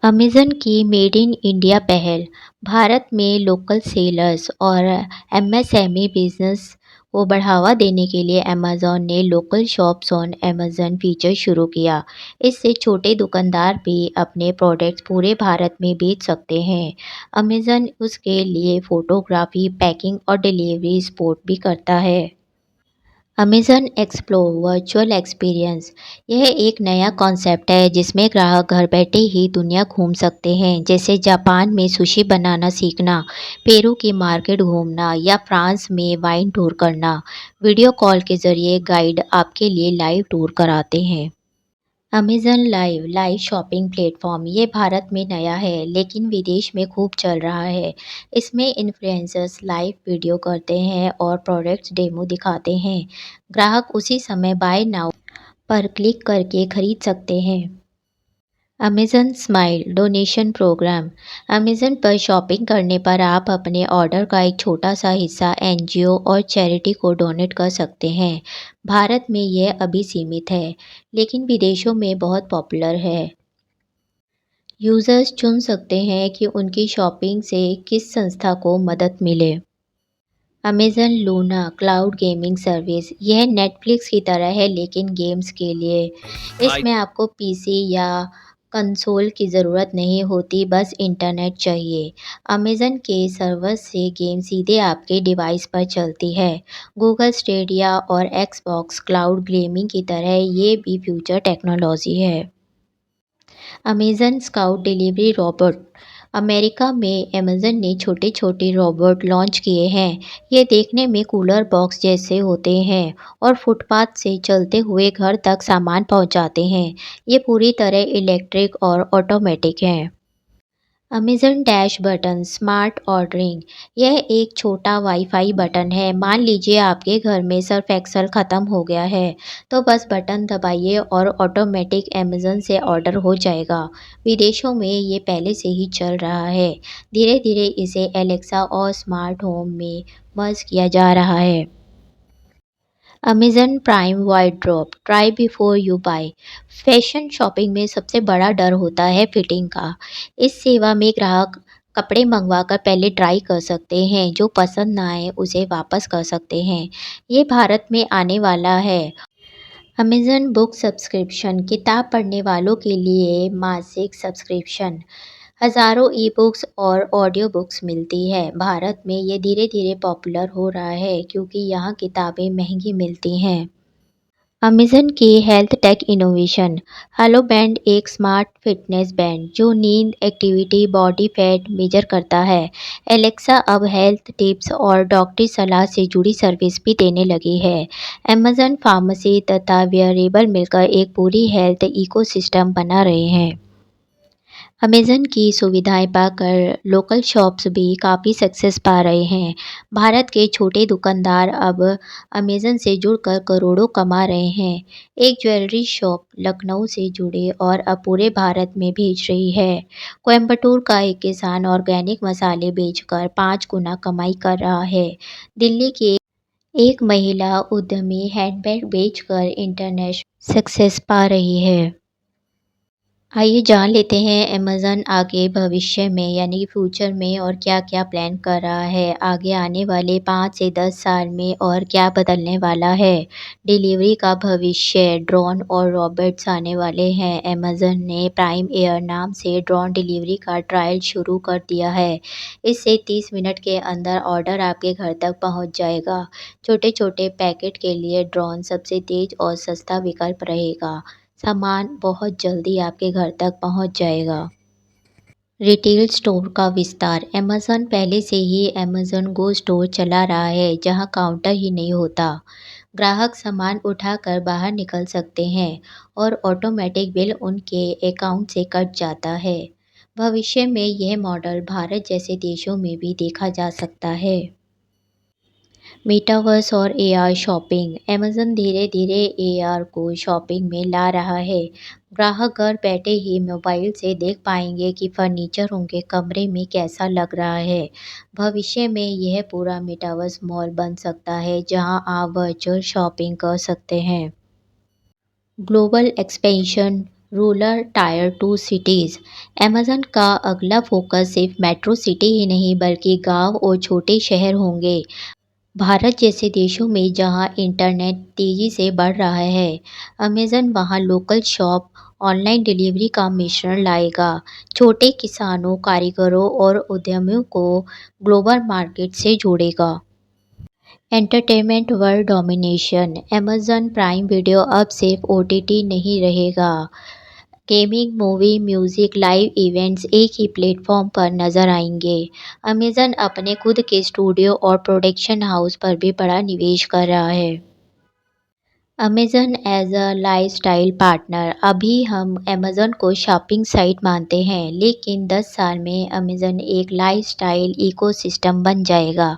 अमेज़न की मेड इन इंडिया पहल भारत में लोकल सेलर्स और एमएसएमई बिजनेस को बढ़ावा देने के लिए अमेज़न ने local shops on Amazon feature शुरू किया। इससे छोटे दुकानदार भी अपने प्रोडक्ट्स पूरे भारत में बेच सकते हैं। अमेज़न उसके लिए फ़ोटोग्राफी, पैकिंग और डिलीवरी सपोर्ट भी करता है। अमेज़न एक्सप्लोर वर्चुअल एक्सपीरियंस यह एक नया कॉन्सेप्ट है जिसमें ग्राहक घर बैठे ही दुनिया घूम सकते हैं, जैसे जापान में सुशी बनाना सीखना, पेरू की मार्केट घूमना या फ्रांस में वाइन टूर करना। वीडियो कॉल के ज़रिए गाइड आपके लिए लाइव टूर कराते हैं। Amazon live live shopping platform ये भारत में नया है लेकिन विदेश में खूब चल रहा है। इसमें इन्फ्लुएंसर्स लाइव वीडियो करते हैं और प्रोडक्ट्स डेमो दिखाते हैं। ग्राहक उसी समय बाय नाउ पर क्लिक करके खरीद सकते हैं। Amazon Smile donation programme. Amazon पर शॉपिंग करने पर आप अपने ऑर्डर का एक छोटा सा हिस्सा एनजीओ और चैरिटी को डोनेट कर सकते हैं। भारत में यह अभी सीमित है, लेकिन विदेशों में बहुत पॉपुलर है। यूज़र्स चुन सकते हैं कि उनकी शॉपिंग से किस संस्था को मदद मिले। Amazon Luna cloud gaming service, यह नेटफ्लिक्स की तरह है लेकिन गेम्स के लिए। I इसमें आपको पीसी या कंसोल की ज़रूरत नहीं होती, बस इंटरनेट चाहिए। अमेज़न के सर्वर से गेम सीधे आपके डिवाइस पर चलती है। गूगल स्टेडिया और एक्सबॉक्स क्लाउड गेमिंग की तरह ये भी फ्यूचर टेक्नोलॉजी है। Amazon scout delivery robot. America में अमेज़न ने छोटे-छोटे रोबोट लॉन्च किए हैं। ये देखने में कूलर बॉक्स जैसे होते हैं और फुटपाथ से चलते हुए घर तक सामान पहुंचाते हैं। ये पूरी तरह इलेक्ट्रिक और ऑटोमेटिक हैं। Amazon dash button smart ordering, यह एक छोटा वाईफ़ाई बटन है। मान लीजिए आपके घर में सर्फ एक्सेल ख़त्म हो गया है, तो बस बटन दबाइए और ऑटोमेटिक अमेज़न से ऑर्डर हो जाएगा। विदेशों में ये पहले से ही चल रहा है। धीरे-धीरे इसे एलेक्सा और स्मार्ट होम में मर्ज किया जा रहा है। Amazon Prime wardrobe try before you buy. Fashion shopping में सबसे बड़ा डर होता है फिटिंग का। इस सेवा में ग्राहक कपड़े मंगवाकर पहले ट्राई कर सकते हैं, जो पसंद ना आए उसे वापस कर सकते हैं। ये भारत में आने वाला है। अमेज़न बुक सब्सक्रिप्शन, किताब पढ़ने वालों के लिए मासिक सब्सक्रिप्शन। हज़ारों ई-बुक्स और ऑडियो बुक्स मिलती है। भारत में ये धीरे-धीरे पॉपुलर हो रहा है क्योंकि यहाँ किताबें महँगी मिलती हैं। अमेज़न की health tech innovation. Hello band एक स्मार्ट फिटनेस बैंड जो नींद, एक्टिविटी, बॉडी फैट मेजर करता है। एलेक्सा अब हेल्थ टिप्स और डॉक्टरी सलाह से जुड़ी सर्विस भी देने लगी है। अमेज़न फार्मेसी तथा वेयरेबल मिलकर एक पूरी हेल्थ इकोसिस्टम बना रहे हैं। अमेज़न की सुविधाएं पाकर लोकल शॉप्स भी काफ़ी सक्सेस पा रहे हैं। भारत के छोटे दुकानदार अब अमेज़न से जुड़कर करोड़ों कमा रहे हैं। एक ज्वेलरी शॉप लखनऊ से जुड़े और अब पूरे भारत में भेज रही है। कोयम्बटूर का एक किसान ऑर्गेनिक मसाले बेचकर 5 गुना कमाई कर रहा है। दिल्ली की एक महिला उद्यमी हैंडबैग बेचकर इंटरनेशनल सक्सेस पा रही है। आइए जान लेते हैं अमेज़न आगे भविष्य में यानी कि फ्यूचर में और क्या-क्या प्लान कर रहा है। आगे आने वाले 5 से 10 साल में और क्या बदलने वाला है। डिलीवरी का भविष्य, ड्रोन और रोबोट्स आने वाले हैं। अमेज़न ने प्राइम एयर नाम से ड्रोन डिलीवरी का ट्रायल शुरू कर दिया है। इससे 30 मिनट के अंदर ऑर्डर आपके घर तक पहुंच जाएगा। छोटे-छोटे पैकेट के लिए ड्रोन सबसे तेज़ और सस्ता विकल्प रहेगा। सामान बहुत जल्दी आपके घर तक पहुंच जाएगा। रिटेल स्टोर का विस्तार। अमेज़न पहले से ही अमेज़न गो स्टोर चला रहा है, जहां काउंटर ही नहीं होता। ग्राहक सामान उठाकर बाहर निकल सकते हैं और ऑटोमेटिक बिल उनके अकाउंट से कट जाता है। भविष्य में यह मॉडल भारत जैसे देशों में भी देखा जा सकता है। मेटावर्स और एआर शॉपिंग। अमेज़न धीरे-धीरे एआर को शॉपिंग में ला रहा है। ग्राहक घर बैठे ही मोबाइल से देख पाएंगे कि फर्नीचर उनके कमरे में कैसा लग रहा है। भविष्य में यह पूरा मेटावर्स मॉल बन सकता है, जहां आप वर्चुअल शॉपिंग कर सकते हैं। Global expansion. Rural tyre 2 cities. Amazon का अगला फोकस सिर्फ मेट्रो सिटी ही नहीं बल्कि गांव और छोटे शहर होंगे। भारत जैसे देशों में जहां इंटरनेट तेज़ी से बढ़ रहा है, अमेज़न वहां लोकल शॉप, ऑनलाइन डिलीवरी का मिश्रण लाएगा। छोटे किसानों, कारीगरों और उद्यमियों को ग्लोबल मार्केट से जोड़ेगा। Entertainment world domination. Amazon prime video अब सिर्फ ओटीटी नहीं रहेगा। Gaming, movie, music, live events एक ही प्लेटफॉर्म पर नजर आएंगे। अमेज़न अपने खुद के स्टूडियो और प्रोडक्शन हाउस पर भी बड़ा निवेश कर रहा है। Amazon as a lifestyle partner. अभी हम अमेज़न को शॉपिंग साइट मानते हैं, लेकिन 10 साल में अमेज़न एक लाइफस्टाइल इकोसिस्टम बन जाएगा।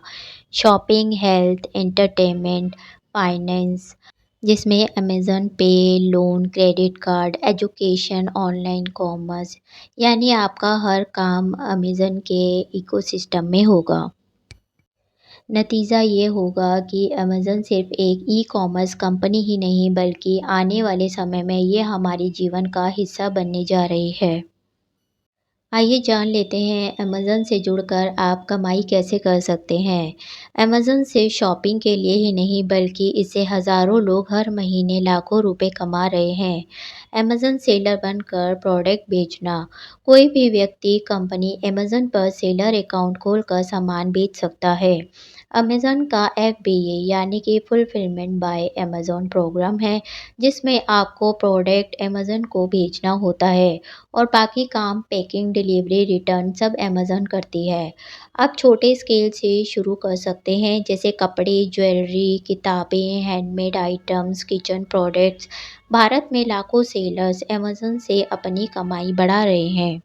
शॉपिंग, हेल्थ, एंटरटेनमेंट, फाइनेंस, जिसमें अमेज़न पे, loan, credit card, education, online commerce, यानी आपका हर काम अमेज़न के इकोसिस्टम में होगा। नतीजा ये होगा कि अमेज़न सिर्फ़ एक ई-कॉमर्स कंपनी ही नहीं बल्कि आने वाले समय में ये हमारे जीवन का हिस्सा बनने जा रही है। आइए जान लेते हैं अमेज़न से जुड़कर आप कमाई कैसे कर सकते हैं। अमेज़न से शॉपिंग के लिए ही नहीं बल्कि इससे हज़ारों लोग हर महीने लाखों रुपए कमा रहे हैं। अमेज़न सेलर बनकर प्रोडक्ट बेचना। कोई भी व्यक्ति, कंपनी अमेज़न पर सेलर अकाउंट खोलकर सामान बेच सकता है। अमेज़न का एफबीए यानी कि फुलफिलमेंट बाय अमेज़न प्रोग्राम है, जिसमें आपको प्रोडक्ट अमेज़न को भेजना होता है और बाकी काम पैकिंग, डिलीवरी, रिटर्न सब अमेज़न करती है। आप छोटे स्केल से शुरू कर सकते हैं जैसे कपड़े, ज्वेलरी, किताबें, handmade items, kitchen products. Bharat में लाखों सेलर्स अमेज़न से अपनी कमाई बढ़ा रहे हैं।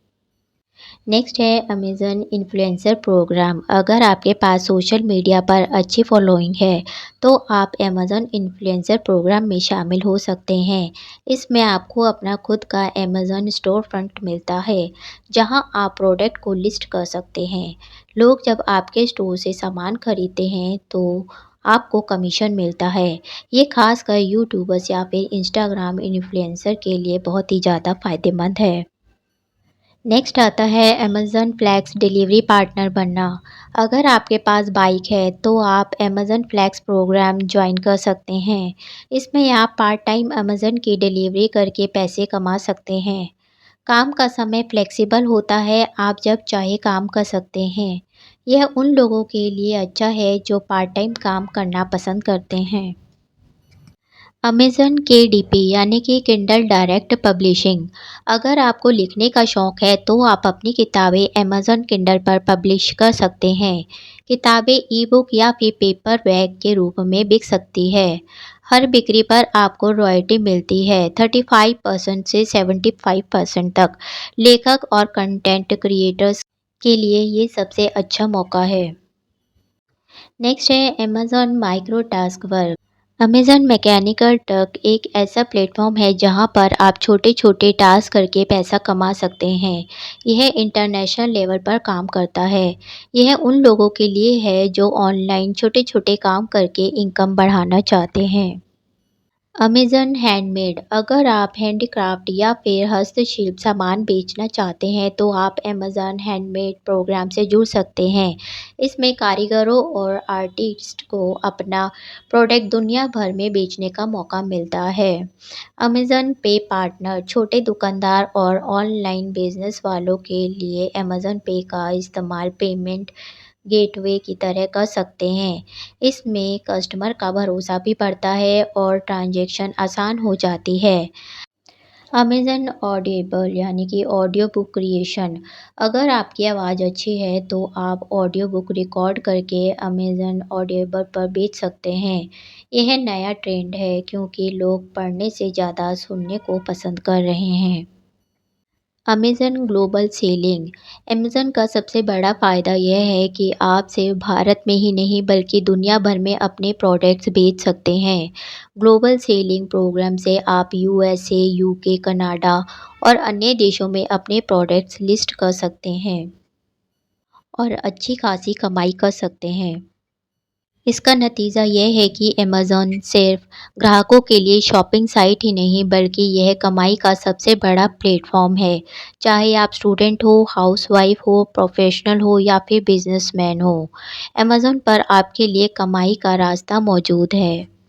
नेक्स्ट है अमेज़न इन्फ्लुएंसर प्रोग्राम। अगर आपके पास सोशल मीडिया पर अच्छी फॉलोइंग है, तो आप अमेज़न इन्फ्लुएंसर प्रोग्राम में शामिल हो सकते हैं। इसमें आपको अपना खुद का अमेज़न स्टोर फ्रंट मिलता है, जहां आप प्रोडक्ट को लिस्ट कर सकते हैं। लोग जब आपके स्टोर से सामान खरीदते हैं, तो आपको कमीशन मिलता है। ये खासकर यूट्यूबर्स या फिर इंस्टाग्राम इन्फ्लुएंसर के लिए बहुत ही ज़्यादा फ़ायदेमंद है। नेक्स्ट आता है अमेज़न फ्लैक्स डिलीवरी पार्टनर बनना। अगर आपके पास बाइक है तो आप अमेज़न फ्लैक्स प्रोग्राम ज्वाइन कर सकते हैं। इसमें आप पार्ट टाइम अमेज़न की डिलीवरी करके पैसे कमा सकते हैं। काम का समय फ्लेक्सिबल होता है, आप जब चाहे काम कर सकते हैं। यह उन लोगों के लिए अच्छा है जो पार्ट टाइम काम करना पसंद करते हैं। अमेज़न केडीपी यानी कि किंडल डायरेक्ट पब्लिशिंग। अगर आपको लिखने का शौक है तो आप अपनी किताबें अमेज़न किंडल पर पब्लिश कर सकते हैं। किताबें ई-बुक या फिर पेपर बैग के रूप में बिक सकती है। हर बिक्री पर आपको रॉयल्टी मिलती है 35% से 75% तक। लेखक और कंटेंट क्रिएटर्स के लिए ये सबसे अच्छा मौका है। नेक्स्ट है Amazon micro task work. Amazon Mechanical Turk एक ऐसा प्लेटफ़ॉर्म है जहां पर आप छोटे-छोटे टास्क करके पैसा कमा सकते हैं। यह इंटरनेशनल लेवल पर काम करता है। यह उन लोगों के लिए है जो ऑनलाइन छोटे-छोटे काम करके इनकम बढ़ाना चाहते हैं। Amazon handmade. अगर आप हैंडीक्राफ्ट या फिर हस्तशिल्प सामान बेचना चाहते हैं तो आप अमेज़न हैंडमेड प्रोग्राम से जुड़ सकते हैं। इसमें कारीगरों और आर्टिस्ट को अपना प्रोडक्ट दुनिया भर में बेचने का मौका मिलता है। अमेज़न पे पार्टनर। छोटे दुकानदार और ऑनलाइन बिजनेस वालों के लिए अमेज़न पे का इस्तेमाल पेमेंट गेटवे की तरह कर सकते हैं। इसमें कस्टमर का भरोसा भी बढ़ता है और ट्रांजैक्शन आसान हो जाती है। अमेज़न ऑडिबल यानी कि ऑडियो बुक क्रिएशन। अगर आपकी आवाज़ अच्छी है तो आप ऑडियो बुक रिकॉर्ड करके अमेज़न ऑडिबल पर बेच सकते हैं। यह नया ट्रेंड है क्योंकि लोग पढ़ने से ज़्यादा सुनने को पसंद कर रहे हैं। Amazon global selling. अमेज़न का सबसे बड़ा फ़ायदा यह है कि आप सिर्फ भारत में ही नहीं बल्कि दुनिया भर में अपने प्रोडक्ट्स बेच सकते हैं। ग्लोबल सेलिंग प्रोग्राम से आप यूएसए, यूके, कनाडा और अन्य देशों में अपने प्रोडक्ट्स लिस्ट कर सकते हैं और अच्छी खासी कमाई कर सकते हैं। इसका नतीजा ये है कि अमेज़न सिर्फ ग्राहकों के लिए शॉपिंग साइट ही नहीं बल्कि यह कमाई का सबसे बड़ा प्लेटफ़ॉर्म है। चाहे आप स्टूडेंट हो, हाउसवाइफ़ हो, प्रोफ़ेशनल हो या फिर बिज़नेसमैन हो, अमेज़न पर आपके लिए कमाई का रास्ता मौजूद है।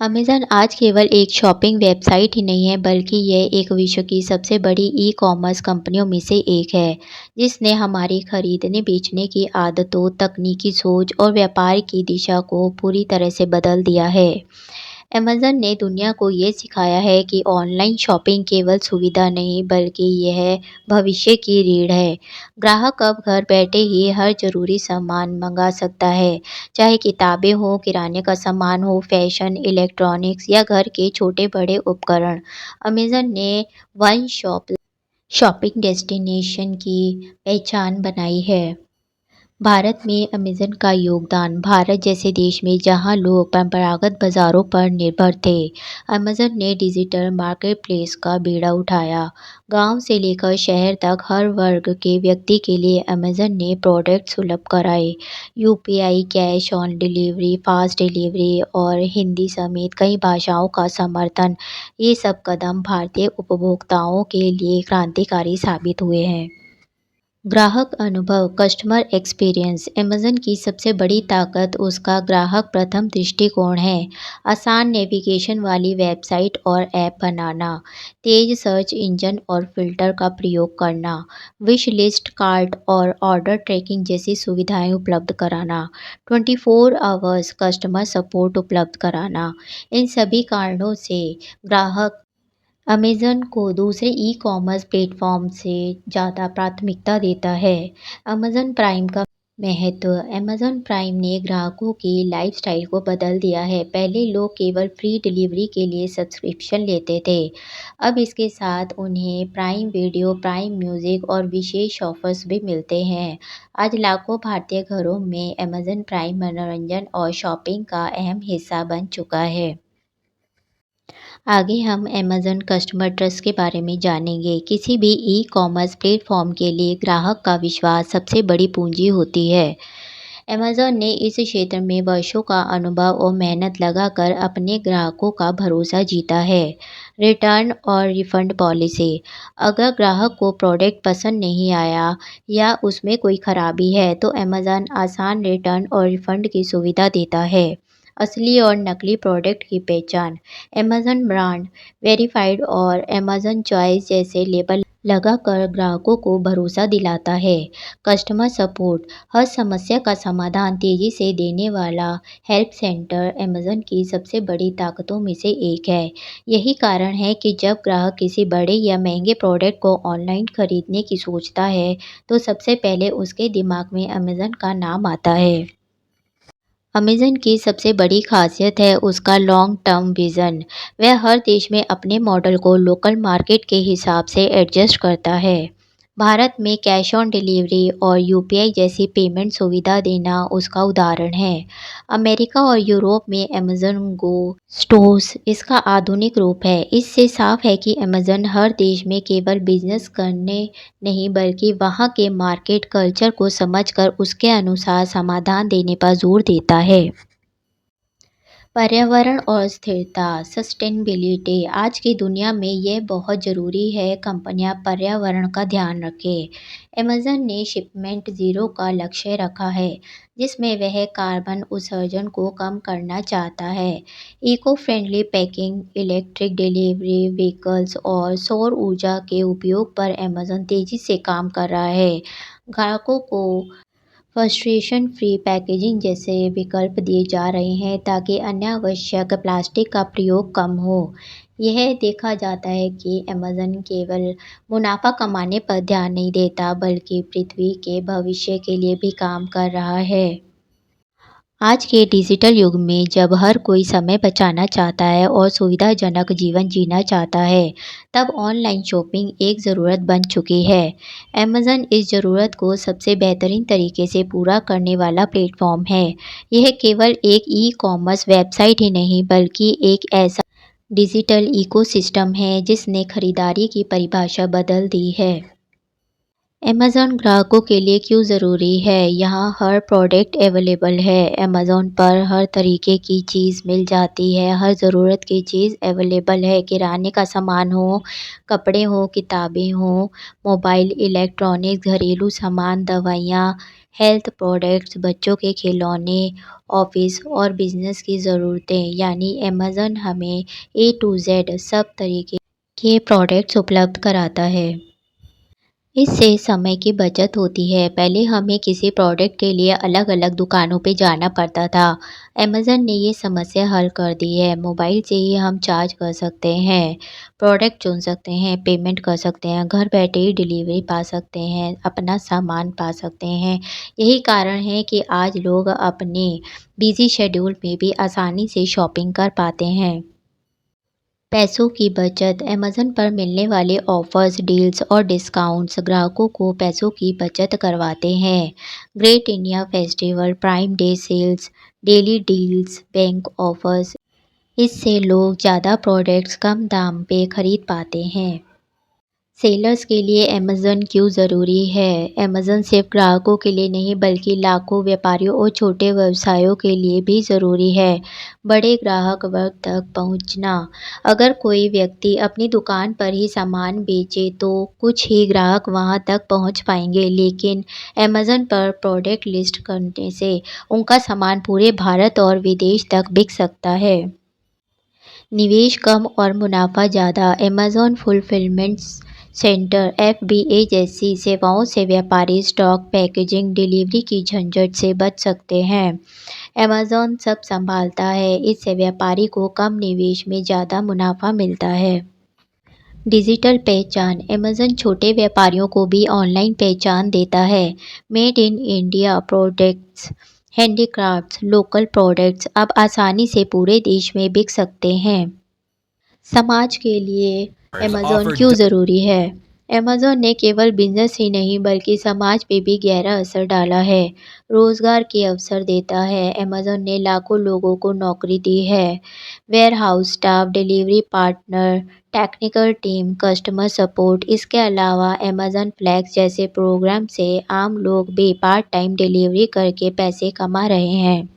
अमेज़न आज केवल एक शॉपिंग वेबसाइट ही नहीं है बल्कि यह एक विश्व की सबसे बड़ी ई-कॉमर्स कंपनियों में से एक है, जिसने हमारी खरीदने बेचने की आदतों, तकनीकी सोच और व्यापार की दिशा को पूरी तरह से बदल दिया है। अमेज़न ने दुनिया को ये सिखाया है कि ऑनलाइन शॉपिंग केवल सुविधा नहीं बल्कि यह भविष्य की रीढ़ है। ग्राहक अब घर बैठे ही हर ज़रूरी सामान मंगा सकता है, चाहे किताबें हों, किराने का सामान हो, फैशन, इलेक्ट्रॉनिक्स या घर के छोटे-बड़े उपकरण। अमेज़न ने वन शॉप शॉपिंग डेस्टिनेशन की पहचान बनाई है। भारत में अमेज़न का योगदान। भारत जैसे देश में जहां लोग परंपरागत बाज़ारों पर निर्भर थे, अमेज़न ने डिजिटल मार्केटप्लेस का बीड़ा उठाया। गांव से लेकर शहर तक हर वर्ग के व्यक्ति के लिए अमेज़न ने प्रोडक्ट सुलभ कराए। UPI, cash on delivery, fast delivery और हिंदी समेत कई भाषाओं का समर्थन, ये सब कदम भारतीय उपभोक्ताओं के लिए क्रांतिकारी साबित हुए हैं। ग्राहक अनुभव, कस्टमर एक्सपीरियंस। अमेज़न की सबसे बड़ी ताकत उसका ग्राहक प्रथम दृष्टिकोण है। आसान नेविगेशन वाली वेबसाइट और ऐप बनाना, तेज सर्च इंजन और फ़िल्टर का प्रयोग करना, विश लिस्ट, कार्ट और ऑर्डर ट्रैकिंग जैसी सुविधाएं उपलब्ध कराना, 24 आवर्स कस्टमर सपोर्ट उपलब्ध कराना। इन सभी कारणों से ग्राहक अमेज़न को दूसरे ई-कॉमर्स प्लेटफ़ॉर्म से ज़्यादा प्राथमिकता देता है। अमेज़न प्राइम का महत्व। अमेज़न प्राइम ने ग्राहकों की लाइफ़स्टाइल को बदल दिया है। पहले लोग केवल फ्री डिलीवरी के लिए सब्सक्रिप्शन लेते थे। अब इसके साथ उन्हें प्राइम वीडियो, प्राइम म्यूज़िक और विशेष ऑफ़र्स भी मिलते हैं। आज लाखों भारतीय घरों में अमेज़न प्राइम मनोरंजन और शॉपिंग का अहम हिस्सा बन चुका है। आगे हम अमेज़न कस्टमर ट्रस्ट के बारे में जानेंगे। किसी भी ई-कॉमर्स प्लेटफ़ॉर्म के लिए ग्राहक का विश्वास सबसे बड़ी पूंजी होती है। अमेज़न ने इस क्षेत्र में वर्षों का अनुभव और मेहनत लगाकर अपने ग्राहकों का भरोसा जीता है। रिटर्न और रिफंड पॉलिसी। अगर ग्राहक को प्रोडक्ट पसंद नहीं आया या उसमें कोई खराबी है, तो अमेज़न आसान रिटर्न और रिफंड की सुविधा देता है। असली और नकली प्रोडक्ट की पहचान। अमेज़न ब्रांड वेरीफाइड और अमेज़न चॉइस जैसे लेबल लगाकर ग्राहकों को भरोसा दिलाता है। Customer support. हर समस्या का समाधान तेज़ी से देने वाला हेल्प सेंटर अमेज़न की सबसे बड़ी ताकतों में से एक है। यही कारण है कि जब ग्राहक किसी बड़े या महंगे प्रोडक्ट को ऑनलाइन खरीदने की सोचता है, तो सबसे पहले उसके दिमाग में अमेज़न का नाम आता है। अमेज़न की सबसे बड़ी खासियत है उसका लॉन्ग टर्म विज़न। वह हर देश में अपने मॉडल को लोकल मार्केट के हिसाब से एडजस्ट करता है। भारत में कैश ऑन डिलीवरी और यूपीआई जैसी पेमेंट सुविधा देना उसका उदाहरण है। अमेरिका और यूरोप में अमेज़न गो स्टोर्स इसका आधुनिक रूप है। इससे साफ है कि अमेज़न हर देश में केवल बिजनेस करने नहीं, बल्कि वहाँ के मार्केट कल्चर को समझकर उसके अनुसार समाधान देने पर जोर देता है। पर्यावरण और स्थिरता, सस्टेनेबिलिटी। आज की दुनिया में यह बहुत ज़रूरी है कंपनियां पर्यावरण का ध्यान रखें। अमेज़न ने शिपमेंट ज़ीरो का लक्ष्य रखा है, जिसमें वह कार्बन उत्सर्जन को कम करना चाहता है। Eco friendly packing, electric delivery vehicles और सौर ऊर्जा के उपयोग पर अमेज़न तेज़ी से काम कर रहा है। ग्राहकों को फ्रस्ट्रेशन फ्री पैकेजिंग जैसे विकल्प दिए जा रहे हैं ताकि अनावश्यक प्लास्टिक का प्रयोग कम हो। यह देखा जाता है कि अमेज़न केवल मुनाफा कमाने पर ध्यान नहीं देता, बल्कि पृथ्वी के भविष्य के लिए भी काम कर रहा है। आज के डिजिटल युग में जब हर कोई समय बचाना चाहता है और सुविधाजनक जीवन जीना चाहता है, तब ऑनलाइन शॉपिंग एक ज़रूरत बन चुकी है। अमेज़न इस ज़रूरत को सबसे बेहतरीन तरीके से पूरा करने वाला प्लेटफ़ॉर्म है। यह केवल एक ई-कॉमर्स वेबसाइट ही नहीं, बल्कि एक ऐसा डिजिटल इकोसिस्टम है जिसने खरीदारी की परिभाषा बदल दी है। अमेज़न ग्राहकों के लिए क्यों ज़रूरी है? यहाँ हर प्रोडक्ट अवेलेबल है। अमेज़न पर हर तरीके की चीज़ मिल जाती है, हर ज़रूरत की चीज़ अवेलेबल है। किराने का सामान हो, कपड़े हों, किताबें हों, मोबाइल इलेक्ट्रॉनिक्स, घरेलू सामान, दवाइयाँ, हेल्थ प्रोडक्ट्स, बच्चों के खिलौने, ऑफ़िस और बिज़नेस की ज़रूरतें, यानी अमेज़न हमें ए टू ज़ेड सब तरीके के प्रोडक्ट्स उपलब्ध कराता है। इससे समय की बचत होती है। पहले हमें किसी प्रोडक्ट के लिए अलग-अलग दुकानों पे जाना पड़ता था। अमेज़न ने ये समस्या हल कर दी है। मोबाइल से ही हम चार्ज कर सकते हैं, प्रोडक्ट चुन सकते हैं, पेमेंट कर सकते हैं, घर बैठे ही डिलीवरी पा सकते हैं, अपना सामान पा सकते हैं। यही कारण है कि आज लोग अपने बिज़ी शेड्यूल में भी आसानी से शॉपिंग कर पाते हैं। पैसों की बचत। अमेज़न पर मिलने वाले ऑफ़र्स, डील्स और डिस्काउंट्स ग्राहकों को पैसों की बचत करवाते हैं। Great India Festival, Prime Day sales, daily deals, bank offers, इससे लोग ज़्यादा प्रोडक्ट्स कम दाम पे खरीद पाते हैं। सेलर्स के लिए अमेज़न क्यों ज़रूरी है? अमेज़न सिर्फ ग्राहकों के लिए नहीं बल्कि लाखों व्यापारियों और छोटे व्यवसायों के लिए भी ज़रूरी है। बड़े ग्राहक वर्ग तक पहुंचना। अगर कोई व्यक्ति अपनी दुकान पर ही सामान बेचे तो कुछ ही ग्राहक वहां तक पहुंच पाएंगे, लेकिन अमेज़न पर प्रोडक्ट लिस्ट करने से उनका सामान पूरे भारत और विदेश तक बिक सकता है। निवेश कम और मुनाफा ज़्यादा। अमेज़न फुलफिलमेंट सेंटर (एफबीए) जैसी सेवाओं से व्यापारी स्टॉक, पैकेजिंग, डिलीवरी की झंझट से बच सकते हैं। अमेज़न सब संभालता है, इससे व्यापारी को कम निवेश में ज़्यादा मुनाफा मिलता है। डिजिटल पहचान। अमेज़न छोटे व्यापारियों को भी ऑनलाइन पहचान देता है। Made in India products, handicrafts, local products अब आसानी से पूरे देश में बिक सकते हैं। समाज के लिए अमेज़न क्यों ज़रूरी है? अमेज़न ने केवल बिज़नेस ही नहीं बल्कि समाज पे भी गहरा असर डाला है। रोज़गार के अवसर देता है। अमेज़न ने लाखों लोगों को नौकरी दी है। Warehouse staff, delivery partner, technical team, customer support. इसके अलावा अमेज़न फ्लेक्स जैसे प्रोग्राम से आम लोग भी पार्ट टाइम डिलीवरी करके पैसे कमा रहे हैं।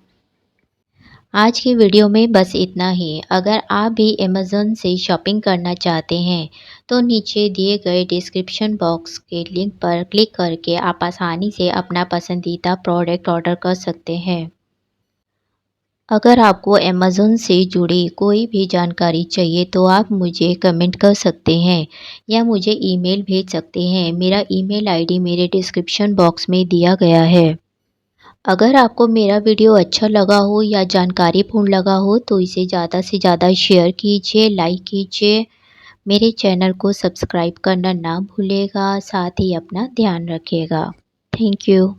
आज की वीडियो में बस इतना ही। अगर आप भी अमेज़न से शॉपिंग करना चाहते हैं तो नीचे दिए गए डिस्क्रिप्शन बॉक्स के लिंक पर क्लिक करके आप आसानी से अपना पसंदीदा प्रोडक्ट ऑर्डर कर सकते हैं। अगर आपको अमेज़न से जुड़ी कोई भी जानकारी चाहिए तो आप मुझे कमेंट कर सकते हैं या मुझे ईमेल भेज सकते हैं। मेरा ईमेल आईडी मेरे डिस्क्रिप्शन बॉक्स में दिया गया है। अगर आपको मेरा वीडियो अच्छा लगा हो या जानकारीपूर्ण लगा हो तो इसे ज़्यादा से ज़्यादा शेयर कीजिए, लाइक कीजिए। मेरे चैनल को सब्सक्राइब करना ना भूलिएगा, साथ ही अपना ध्यान रखिएगा। Thank you.